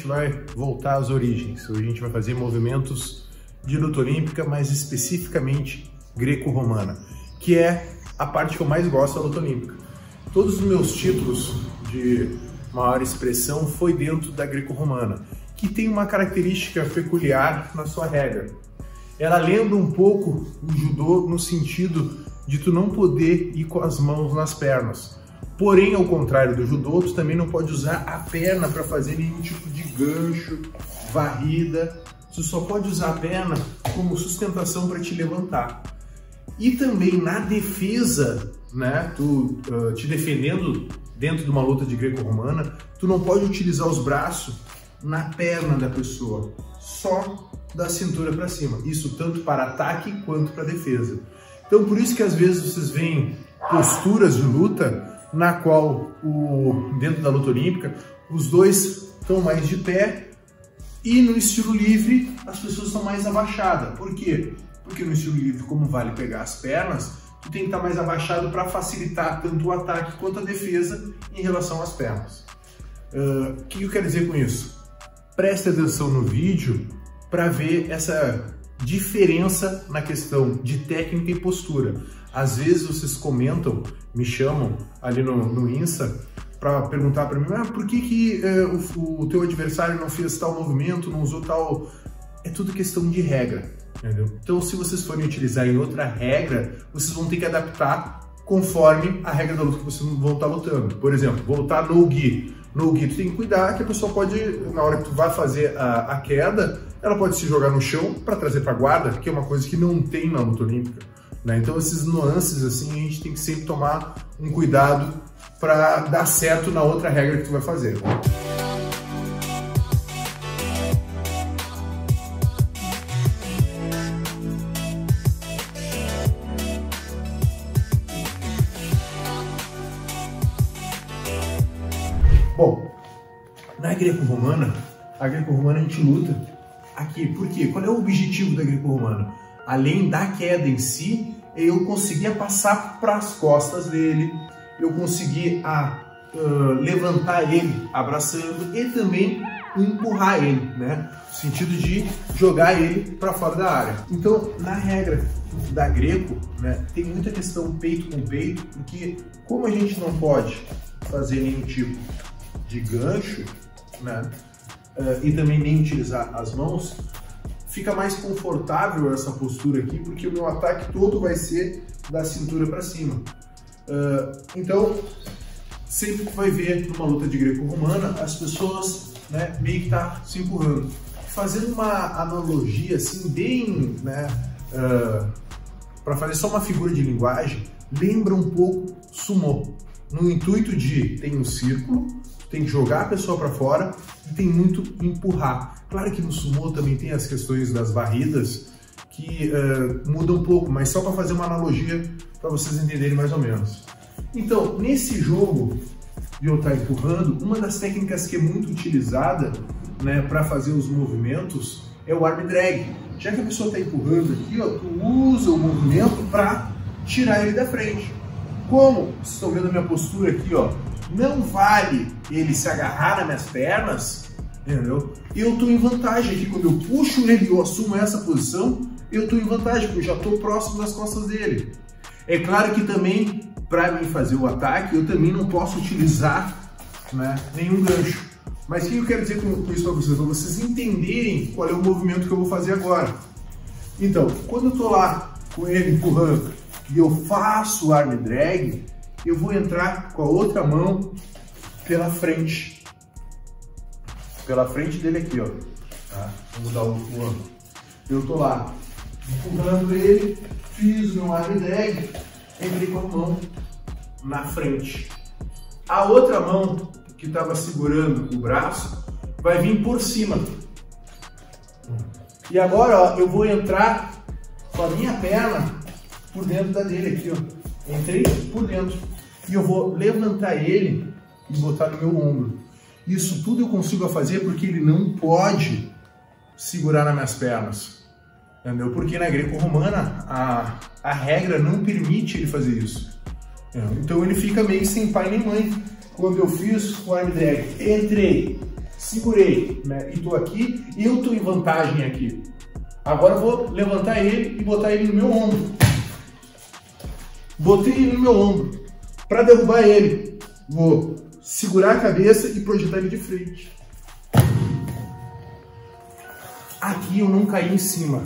vai voltar às origens. Hoje a gente vai fazer movimentos de luta olímpica, mas especificamente greco-romana, que é a parte que eu mais gosto da luta olímpica. Todos os meus títulos de maior expressão foi dentro da greco-romana, que tem uma característica peculiar na sua regra. Ela lembra um pouco o judô no sentido de tu não poder ir com as mãos nas pernas. Porém, ao contrário do judô, tu também não pode usar a perna para fazer nenhum tipo de gancho, varrida. Tu só pode usar a perna como sustentação para te levantar. E também na defesa, né, tu te defendendo dentro de uma luta de greco-romana, tu não pode utilizar os braços na perna da pessoa, só da cintura para cima. Isso tanto para ataque quanto para defesa. Então por isso que às vezes vocês veem posturas de luta na qual, dentro da luta olímpica, os dois estão mais de pé e no estilo livre as pessoas estão mais abaixadas. Por quê? Porque no estilo livre, como vale pegar as pernas, tu tem que estar mais abaixado para facilitar tanto o ataque quanto a defesa em relação às pernas. O que eu quero dizer com isso? Preste atenção no vídeo para ver essa diferença na questão de técnica e postura. Às vezes vocês comentam, me chamam ali no Insta para perguntar para mim, por que o teu adversário não fez tal movimento, não usou tal... É tudo questão de regra, entendeu? Então se vocês forem utilizar em outra regra, vocês vão ter que adaptar conforme a regra da luta que vocês vão estar lutando. Por exemplo, vou lutar no gi. No gi tu tem que cuidar que a pessoa pode, na hora que tu vai fazer a queda, ela pode se jogar no chão para trazer para a guarda, que é uma coisa que não tem na luta olímpica, né? Então esses nuances assim a gente tem que sempre tomar um cuidado para dar certo na outra regra que tu vai fazer. Bom, na greco-romana, a greco-romana a gente luta aqui. Por quê? Qual é o objetivo da greco-romana? Além da queda em si, eu conseguia passar para as costas dele, eu conseguia levantar ele abraçando e também empurrar ele, né? No sentido de jogar ele para fora da área. Então, na regra da greco, né, tem muita questão peito com peito, porque como a gente não pode fazer nenhum tipo de gancho, né, e também nem utilizar as mãos, fica mais confortável essa postura aqui, porque o meu ataque todo vai ser da cintura para cima. Então, sempre que vai ver numa luta de greco-romana, as pessoas, né, meio que tá se empurrando. Fazendo uma analogia assim bem, né, para fazer só uma figura de linguagem, lembra um pouco sumô, no intuito de tem um círculo, tem que jogar a pessoa para fora e tem muito empurrar. Claro que no sumô também tem as questões das varridas que mudam um pouco, mas só para fazer uma analogia para vocês entenderem mais ou menos. Então, nesse jogo de eu estar empurrando, uma das técnicas que é muito utilizada, né, para fazer os movimentos é o arm drag. Já que a pessoa está empurrando aqui, ó, tu usa o movimento para tirar ele da frente. Como vocês estão vendo a minha postura aqui, ó, não vale ele se agarrar nas minhas pernas, entendeu? Eu estou em vantagem aqui, quando eu puxo ele e eu assumo essa posição, eu estou em vantagem, porque eu já estou próximo das costas dele. É claro que também, para mim fazer o ataque, eu também não posso utilizar, né, nenhum gancho. Mas o que eu quero dizer com isso para vocês? Para vocês entenderem qual é o movimento que eu vou fazer agora. Então, quando eu estou lá com ele empurrando e eu faço o arm drag, eu vou entrar com a outra mão pela frente dele aqui, ó. Tá? Vou mudar o ângulo. Eu tô lá empurrando ele, fiz o meu arm drag, entrei com a mão na frente. A outra mão que estava segurando o braço vai vir por cima. E agora, ó, eu vou entrar com a minha perna por dentro da dele aqui, ó. Entrei por dentro. E eu vou levantar ele e botar no meu ombro. Isso tudo eu consigo fazer porque ele não pode segurar nas minhas pernas. Entendeu? Porque na greco-romana a regra não permite ele fazer isso. Então ele fica meio sem pai nem mãe. Quando eu fiz o arm drag, entrei, segurei, né? E tô aqui, e eu tô em vantagem aqui. Agora eu vou levantar ele e botar ele no meu ombro. Botei ele no meu ombro. Para derrubar ele, vou segurar a cabeça e projetar ele de frente. Aqui eu não caí em cima.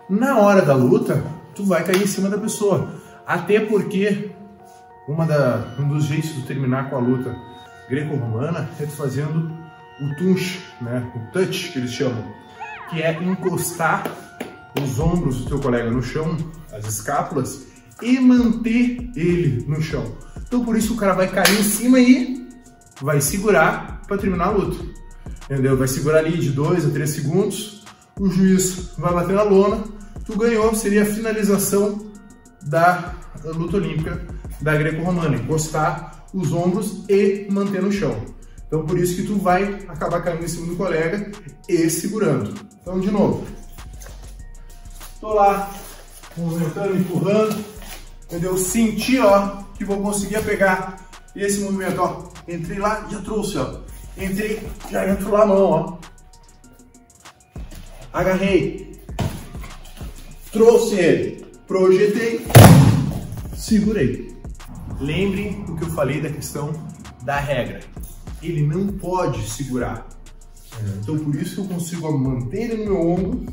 Na hora da luta, tu vai cair em cima da pessoa. Até porque um dos jeitos de terminar com a luta greco-romana é tu fazendo o touch, né? O touch que eles chamam, que é encostar os ombros do teu colega no chão, as escápulas, e manter ele no chão. Então por isso o cara vai cair em cima e vai segurar para terminar a luta. Entendeu? Vai segurar ali de 2 a 3 segundos, o juiz vai bater na lona, tu ganhou, seria a finalização da luta olímpica da greco-romana, encostar os ombros e manter no chão. Então por isso que tu vai acabar caindo em cima do colega e segurando. Então de novo, tô lá, movimentando, empurrando, entendeu? Senti, ó, que vou conseguir pegar esse movimento, ó. Entrei lá, já trouxe, ó. Entrei, já entro lá a mão, ó. Agarrei, trouxe ele, projetei, segurei. Lembre o que eu falei da questão da regra. Ele não pode segurar. Então por isso que eu consigo manter ele no meu ombro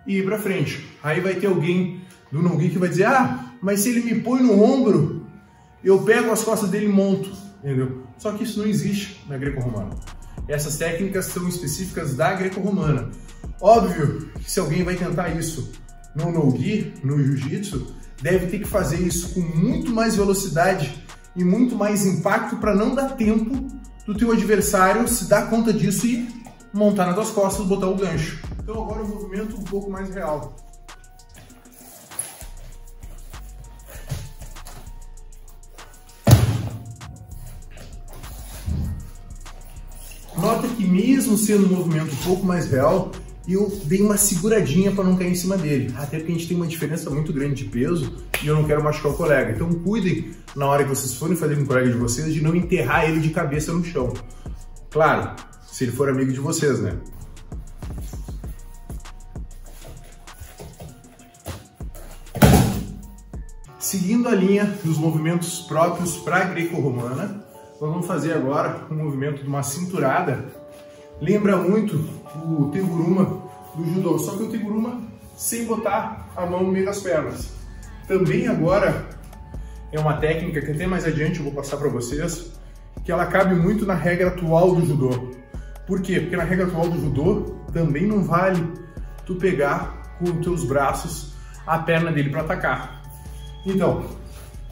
e ir pra frente. Aí vai ter alguém do no-gi que vai dizer, ah, mas se ele me põe no ombro, eu pego as costas dele e monto, entendeu? Só que isso não existe na greco-romana. Essas técnicas são específicas da greco-romana. Óbvio que se alguém vai tentar isso no no-gi, no jiu-jitsu, deve ter que fazer isso com muito mais velocidade e muito mais impacto para não dar tempo do teu adversário se dar conta disso e montar nas tuas costas, botar o gancho. Então agora o movimento um pouco mais real. Nota que mesmo sendo um movimento um pouco mais real, eu dei uma seguradinha para não cair em cima dele. Até porque a gente tem uma diferença muito grande de peso e eu não quero machucar o colega. Então cuidem, na hora que vocês forem fazer com o colega de vocês, de não enterrar ele de cabeça no chão. Claro, se ele for amigo de vocês, né? Seguindo a linha dos movimentos próprios para a greco-romana, nós vamos fazer agora um movimento de uma cinturada. Lembra muito o teguruma do judô, só que o teguruma sem botar a mão no meio das pernas. Também agora é uma técnica que até mais adiante eu vou passar para vocês, que ela cabe muito na regra atual do judô. Por quê? Porque na regra atual do judô também não vale tu pegar com os teus braços a perna dele para atacar. Então,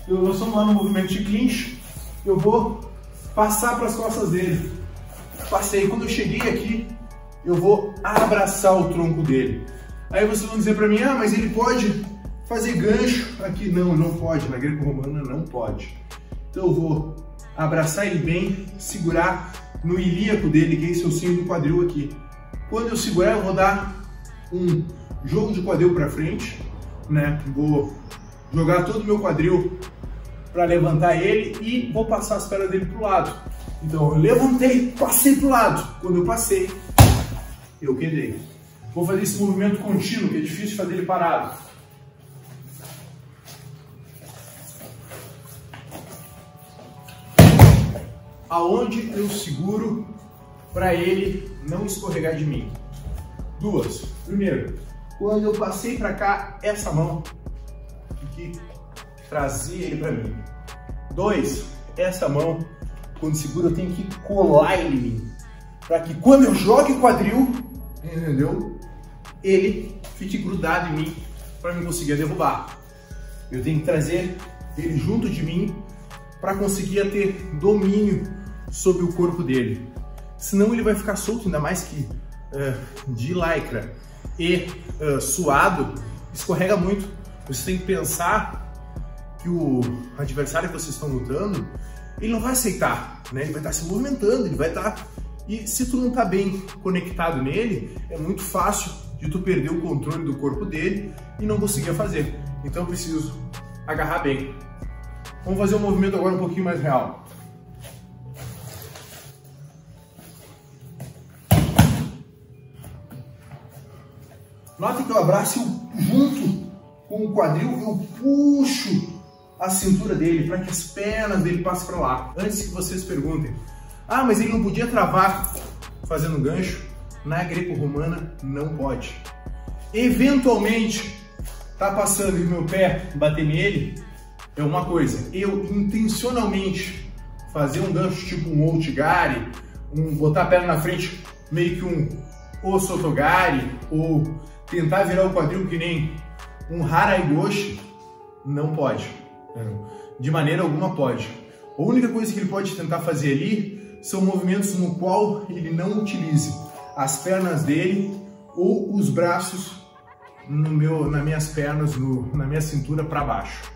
nós estamos lá no movimento de clinch, eu vou passar para as costas dele. Passei, quando eu cheguei aqui, eu vou abraçar o tronco dele. Aí vocês vão dizer para mim, ah, mas ele pode fazer gancho aqui. Não, não pode, na greco-romana não pode. Então eu vou abraçar ele bem, segurar no ilíaco dele, que é esse ossinho do quadril aqui. Quando eu segurar, eu vou dar um jogo de quadril para frente, né? Vou jogar todo o meu quadril para levantar ele e vou passar as pernas dele pro lado. Então eu levantei, passei pro lado. Quando eu passei, eu quedei. Vou fazer esse movimento contínuo, que é difícil fazer ele parado. Aonde eu seguro para ele não escorregar de mim? Duas. Primeiro, quando eu passei para cá, essa mão que trazia ele para mim. Dois, essa mão, quando segura, eu tenho que colar ele em mim, para que quando eu jogue o quadril, entendeu? Ele fique grudado em mim para me conseguir derrubar. Eu tenho que trazer ele junto de mim para conseguir ter domínio sobre o corpo dele. Senão ele vai ficar solto, ainda mais que de lycra e suado, escorrega muito. Você tem que pensar que o adversário que vocês estão lutando, ele não vai aceitar, né? Ele vai estar se movimentando, ele vai estar... E se tu não está bem conectado nele, é muito fácil de tu perder o controle do corpo dele e não conseguir fazer. Então eu preciso agarrar bem. Vamos fazer um movimento agora um pouquinho mais real. Nota que eu abraço junto com o quadril, eu puxo a cintura dele para que as pernas dele passem para lá. Antes que vocês perguntem, ah, mas ele não podia travar fazendo gancho? Na greco-romana não pode. Eventualmente, tá passando e o meu pé bater nele, é uma coisa. Eu intencionalmente fazer um gancho tipo um outigari, botar a perna na frente meio que um osotogari, ou tentar virar o quadril que nem um haraigoshi, não pode. De maneira alguma pode. A única coisa que ele pode tentar fazer ali são movimentos no qual ele não utilize as pernas dele ou os braços nas minhas pernas, na minha cintura para baixo.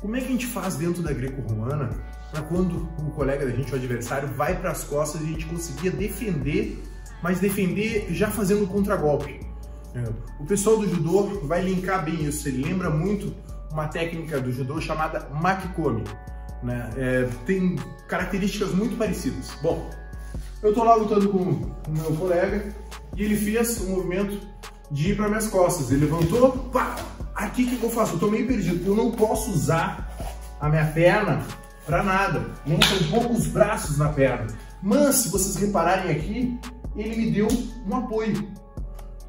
Como é que a gente faz dentro da greco-romana para quando o colega da gente, o adversário, vai para as costas e a gente conseguia defender, mas defender já fazendo um contragolpe? O pessoal do judô vai linkar bem isso, ele lembra muito uma técnica do judô chamada makikomi, né? Tem características muito parecidas. Bom, eu tô lá lutando com o meu colega e ele fez um movimento de ir para minhas costas, ele levantou, pá! Aqui o que eu faço? Eu tô meio perdido, porque eu não posso usar a minha perna para nada, nem um pouco os braços na perna. Mas se vocês repararem aqui, ele me deu um apoio.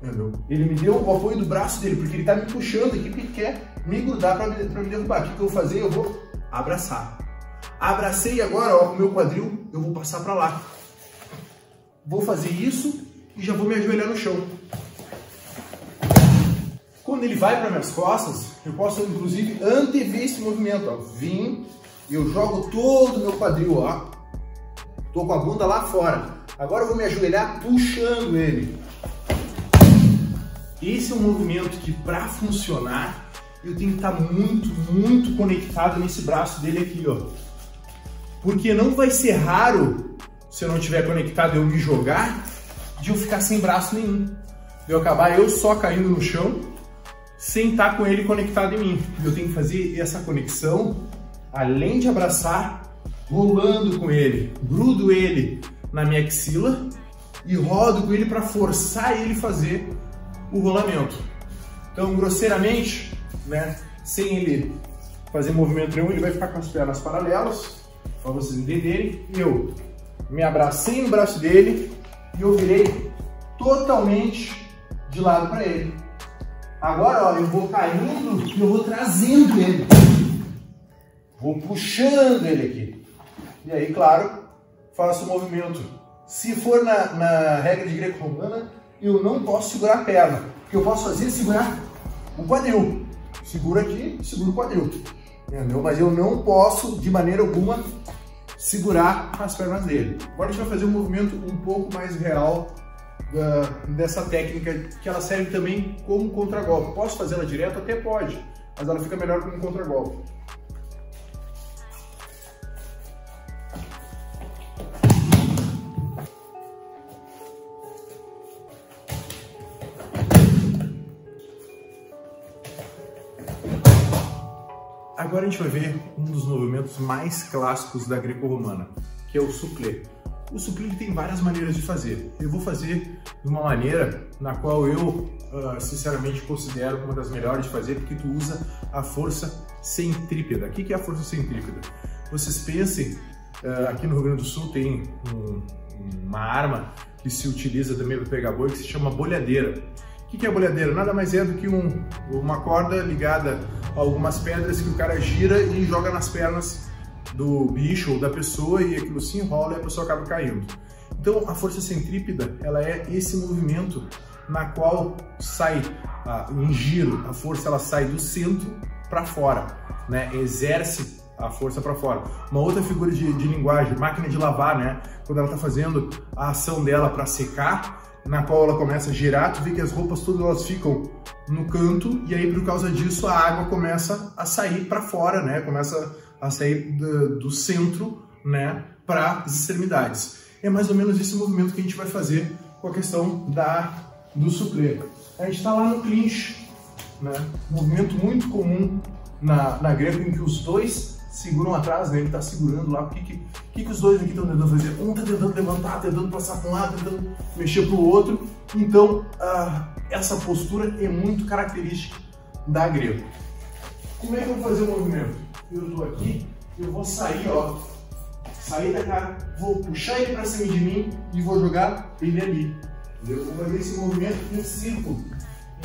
Entendeu? Ele me deu o apoio do braço dele, porque ele tá me puxando aqui, porque ele quer me grudar para me derrubar. O que eu vou fazer? Eu vou abraçar. Abracei agora, ó, o meu quadril, eu vou passar para lá. Vou fazer isso e já vou me ajoelhar no chão. Quando ele vai para minhas costas, eu posso inclusive antever esse movimento. Ó. Vim, eu jogo todo o meu quadril, ó. Tô com a bunda lá fora. Agora eu vou me ajoelhar puxando ele. Esse é um movimento que, para funcionar, eu tenho que estar muito conectado nesse braço dele aqui, ó. Porque não vai ser raro, se eu não estiver conectado, eu me jogar, de eu ficar sem braço nenhum. De eu acabar eu só caindo no chão, sem estar com ele conectado em mim. Eu tenho que fazer essa conexão, além de abraçar, rolando com ele. Grudo ele na minha axila e rodo com ele para forçar ele a fazer o rolamento. Então, grosseiramente, né, sem ele fazer movimento nenhum, ele vai ficar com as pernas paralelas, para vocês entenderem. Eu me abracei no braço dele e eu virei totalmente de lado para ele. Agora, ó, eu vou caindo e eu vou trazendo ele. Vou puxando ele aqui. E aí, claro, faço o movimento. Se for na regra de greco-romana, eu não posso segurar a perna. O que eu posso fazer é segurar o quadril. Seguro aqui, seguro o quadril. Entendeu? Mas eu não posso, de maneira alguma, segurar as pernas dele. Agora a gente vai fazer um movimento um pouco mais real dessa técnica, que ela serve também como contragolpe. Posso fazer ela direto? Até pode, mas ela fica melhor como contragolpe. Agora a gente vai ver um dos movimentos mais clássicos da greco-romana, que é o supplé. O supplé tem várias maneiras de fazer. Eu vou fazer de uma maneira na qual eu, sinceramente, considero uma das melhores de fazer, porque tu usa a força centrípeta. O que é a força centrípeta? Vocês pensem, aqui no Rio Grande do Sul tem uma arma que se utiliza também para pegar boi, que se chama bolhadeira. O que é a bolhadeira? Nada mais é do que uma corda ligada a algumas pedras que o cara gira e joga nas pernas do bicho ou da pessoa, e aquilo se enrola e a pessoa acaba caindo. Então a força centrípeta, ela é esse movimento na qual sai em giro, a força ela sai do centro para fora, né? Exerce a força para fora. Uma outra figura de linguagem, máquina de lavar, né? Quando ela está fazendo a ação dela para secar, na qual ela começa a girar, tu vê que as roupas todas elas ficam no canto, e aí por causa disso a água começa a sair para fora, né? Começa a sair do centro, né, para as extremidades. É mais ou menos esse movimento que a gente vai fazer com a questão do supplé. A gente está lá no clinch, né? Um movimento muito comum na greco, em que os dois seguram atrás, né? Ele tá segurando lá. O que os dois aqui estão tentando fazer? Um tá tentando levantar, tentando passar para um lado, tentando mexer para o outro. Então, essa postura é muito característica da grego. Como é que eu vou fazer o movimento? Eu tô aqui, eu vou sair, ó. Sair da cara, vou puxar ele para cima de mim e vou jogar ele ali. Eu vou fazer esse movimento em círculo.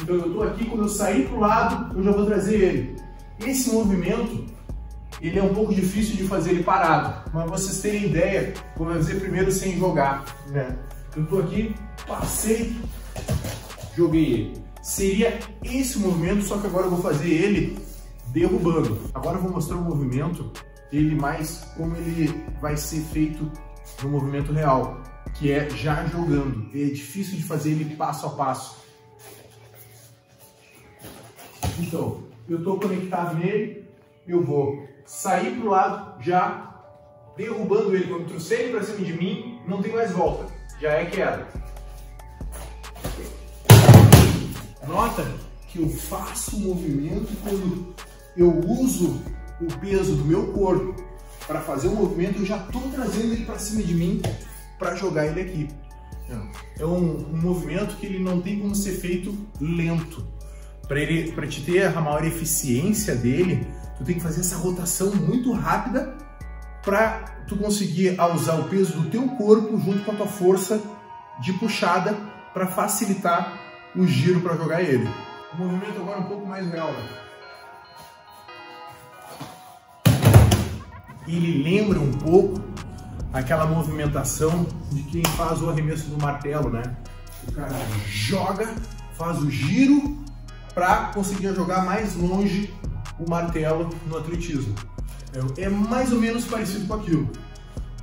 Então eu tô aqui, quando eu sair pro lado, eu já vou trazer ele. Esse movimento, ele é um pouco difícil de fazer ele parado, mas vocês terem ideia, vou fazer primeiro sem jogar, né? Eu tô aqui, passei, joguei ele. Seria esse movimento, só que agora eu vou fazer ele derrubando. Agora eu vou mostrar o movimento, ele mais como ele vai ser feito no movimento real, que é já jogando. É difícil de fazer ele passo a passo. Então, eu estou conectado nele, eu vou sair para o lado já derrubando ele. Quando eu trouxer ele para cima de mim, não tem mais volta, já é queda. Nota que eu faço o movimento quando eu uso o peso do meu corpo para fazer o movimento, eu já estou trazendo ele para cima de mim para jogar ele aqui. É um movimento que ele não tem como ser feito lento. Para te ter a maior eficiência dele, tu tem que fazer essa rotação muito rápida para tu conseguir usar o peso do teu corpo junto com a tua força de puxada para facilitar o giro para jogar ele. O movimento agora é um pouco mais real, né? Ele lembra um pouco aquela movimentação de quem faz o arremesso do martelo, né? O cara joga, faz o giro para conseguir jogar mais longe o martelo no atletismo. É mais ou menos parecido com aquilo.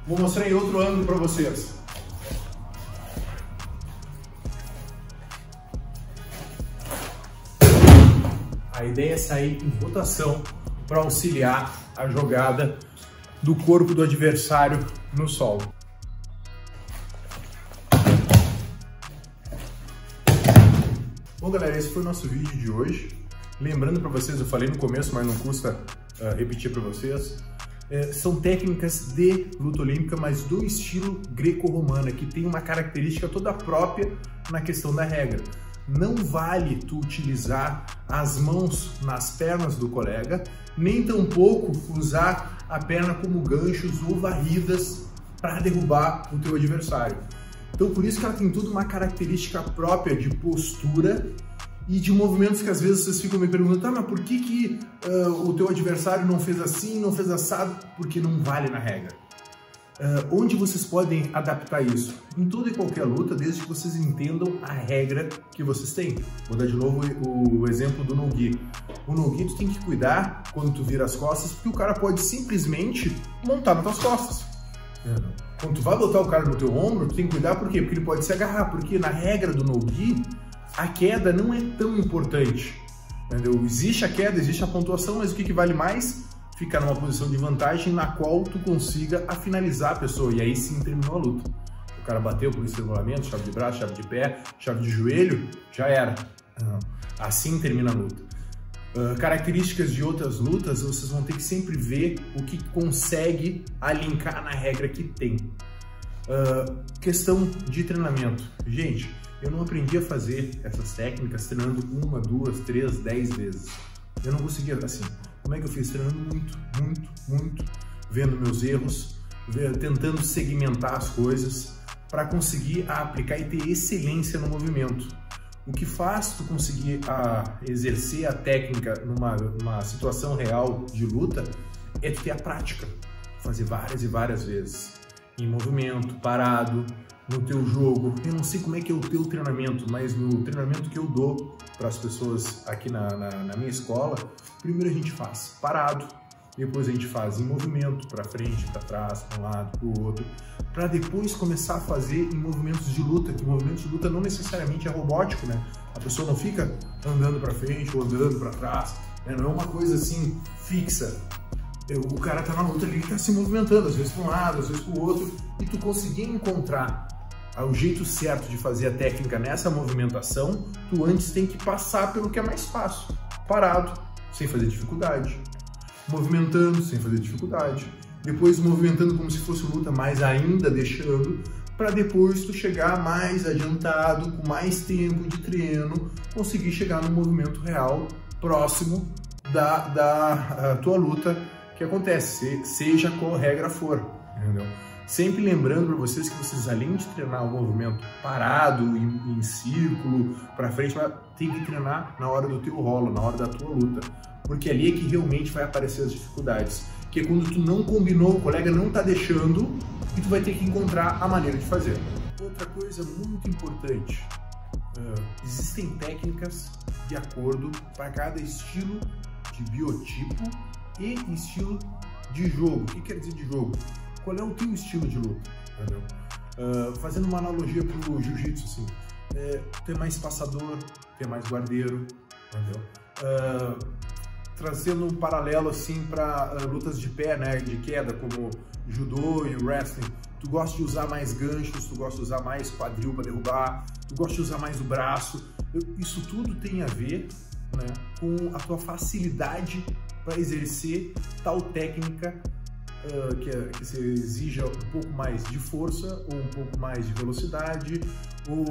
Vou mostrar em outro ângulo para vocês. A ideia é sair em rotação para auxiliar a jogada do corpo do adversário no solo. Bom, galera, esse foi o nosso vídeo de hoje. Lembrando para vocês, eu falei no começo, mas não custa repetir para vocês, são técnicas de luta olímpica, mas do estilo greco-romana, que tem uma característica toda própria na questão da regra. Não vale tu utilizar as mãos nas pernas do colega, nem tampouco usar a perna como ganchos ou varridas para derrubar o teu adversário. Então por isso que ela tem toda uma característica própria de postura e de movimentos que às vezes vocês ficam me perguntando, mas por que o teu adversário não fez assim, não fez assado? Porque não vale na regra. Onde vocês podem adaptar isso? Em toda e qualquer luta, desde que vocês entendam a regra que vocês têm. Vou dar de novo o exemplo do no-gi. O no-gi tu tem que cuidar quando tu vira as costas, porque o cara pode simplesmente montar nas tuas costas. Quando tu vai botar o cara no teu ombro, tu tem que cuidar por quê? Porque ele pode se agarrar, porque na regra do no-gi, a queda não é tão importante. Entendeu? Existe a queda, existe a pontuação, mas o que vale mais? Ficar numa posição de vantagem na qual tu consiga finalizar a pessoa, e aí sim terminou a luta. O cara bateu por estrangulamento, chave de braço, chave de pé, chave de joelho, já era. Assim termina a luta. Características de outras lutas, vocês vão ter que sempre ver o que consegue linkar na regra que tem. Questão de treinamento. Gente, eu não aprendi a fazer essas técnicas treinando 1, 2, 3, 10 vezes. Eu não conseguia assim. Como é que eu fiz? Treinando muito, vendo meus erros, tentando segmentar as coisas para conseguir aplicar e ter excelência no movimento. O que faz tu conseguir exercer a técnica numa situação real de luta é tu ter a prática, fazer várias e várias vezes, em movimento, parado, no teu jogo. Eu não sei como é que é o teu treinamento, mas no treinamento que eu dou para as pessoas aqui na minha escola, primeiro a gente faz parado, depois a gente faz em movimento, para frente, para trás, para um lado, para o outro, para depois começar a fazer em movimentos de luta, que movimentos de luta não necessariamente é robótico, né? A pessoa não fica andando para frente ou andando para trás, né? Não é uma coisa assim fixa. O cara tá na luta ali, ele tá se movimentando, às vezes para um lado, às vezes para o outro, e tu conseguir encontrar o jeito certo de fazer a técnica nessa movimentação, tu antes tem que passar pelo que é mais fácil, parado, sem fazer dificuldade. movimentando sem fazer dificuldade, depois movimentando como se fosse luta, mas ainda deixando, para depois tu chegar mais adiantado, com mais tempo de treino, conseguir chegar no movimento real próximo da tua luta que acontece, seja qual regra for, entendeu? Sempre lembrando para vocês que vocês, além de treinar o movimento parado, em círculo, para frente, tem que treinar na hora do teu rolo, na hora da tua luta, porque ali é que realmente vai aparecer as dificuldades, que é quando tu não combinou, o colega não tá deixando, e tu vai ter que encontrar a maneira de fazer. Outra coisa muito importante, existem técnicas de acordo para cada estilo de biotipo e estilo de jogo. O que quer dizer de jogo? Qual é o teu estilo de luta? Fazendo uma analogia para o jiu-jitsu, assim, tu é mais passador, tu é mais guardeiro, entendeu? Trazendo um paralelo assim para lutas de pé, né, de queda, como judô e wrestling, tu gosta de usar mais ganchos, tu gosta de usar mais quadril para derrubar, tu gosta de usar mais o braço. Isso tudo tem a ver, né, com a tua facilidade para exercer tal técnica que você exija um pouco mais de força ou um pouco mais de velocidade, ou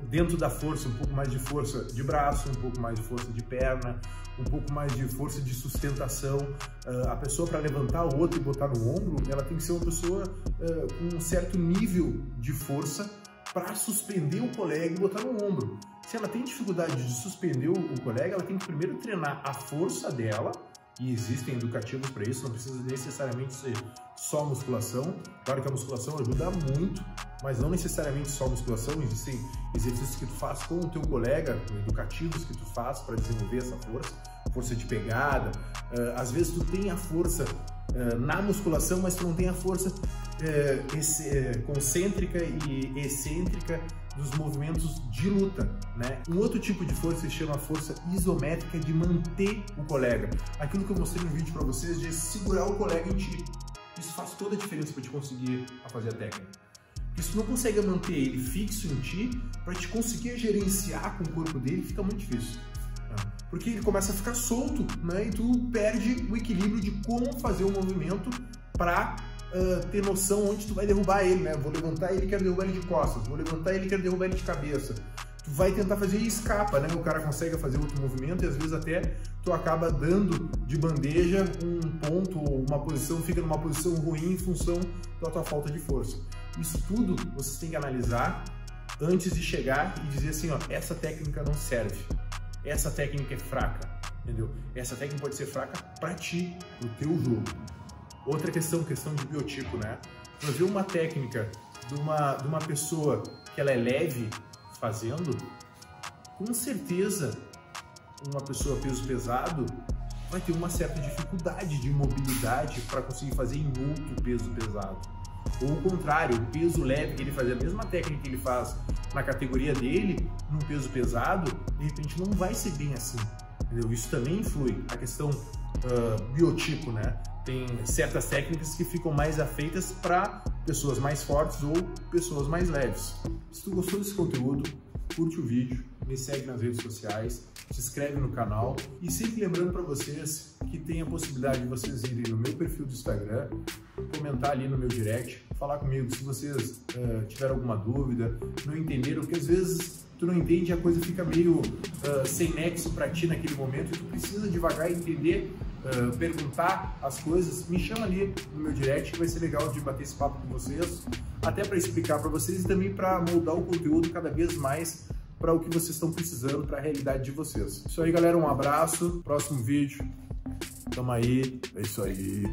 dentro da força um pouco mais de força de braço, um pouco mais de força de perna, um pouco mais de força de sustentação. A pessoa, para levantar o outro e botar no ombro, ela tem que ser uma pessoa com um certo nível de força para suspender o colega e botar no ombro. Se ela tem dificuldade de suspender o colega, ela tem que primeiro treinar a força dela, e existem educativos para isso, não precisa necessariamente ser só musculação. Claro que a musculação ajuda muito, mas não necessariamente só musculação. Existem exercícios que tu faz com o teu colega, educativos que tu faz para desenvolver essa força de pegada. Às vezes tu tem a força na musculação, mas tu não tem a força concêntrica e excêntrica dos movimentos de luta, né? Um outro tipo de força se chama força isométrica, de manter o colega. Aquilo que eu mostrei no vídeo para vocês, de segurar o colega em ti. Isso faz toda a diferença para te conseguir fazer a técnica. Porque se tu não consegue manter ele fixo em ti, para te conseguir gerenciar com o corpo dele, fica muito difícil. Porque ele começa a ficar solto, né? E tu perde o equilíbrio de como fazer o movimento para ter noção onde tu vai derrubar ele, né? Vou levantar ele, quero derrubar ele de costas. Vou levantar ele, quero derrubar ele de cabeça. Tu vai tentar fazer e escapa, né? O cara consegue fazer outro movimento e às vezes até tu acaba dando de bandeja um ponto ou uma posição, fica numa posição ruim em função da tua falta de força. Isso tudo vocês têm que analisar antes de chegar e dizer assim, ó, essa técnica não serve. Essa técnica é fraca, entendeu? Essa técnica pode ser fraca para ti, pro teu jogo. Outra questão de biotipo, né? Você ver uma técnica de uma pessoa que ela é leve fazendo, com certeza uma pessoa peso pesado vai ter uma certa dificuldade de mobilidade para conseguir fazer em outro peso pesado. Ou o contrário, o peso leve que ele faz, a mesma técnica que ele faz na categoria dele, num peso pesado, de repente não vai ser bem assim, entendeu? Isso também influi. A questão biotipo, né? Tem certas técnicas que ficam mais afeitas para pessoas mais fortes ou pessoas mais leves. Se tu gostou desse conteúdo, curte o vídeo, me segue nas redes sociais, se inscreve no canal e sempre lembrando para vocês que tem a possibilidade de vocês irem no meu perfil do Instagram, comentar ali no meu direct, falar comigo se vocês tiveram alguma dúvida, não entenderam, porque às vezes tu não entende e a coisa fica meio sem nexo para ti naquele momento e tu precisa devagar entender, perguntar as coisas. Me chama ali no meu direct que vai ser legal de bater esse papo com vocês, até para explicar para vocês e também para moldar o conteúdo cada vez mais para o que vocês estão precisando, para a realidade de vocês. Isso aí, galera, um abraço, próximo vídeo, tamo aí, é isso aí.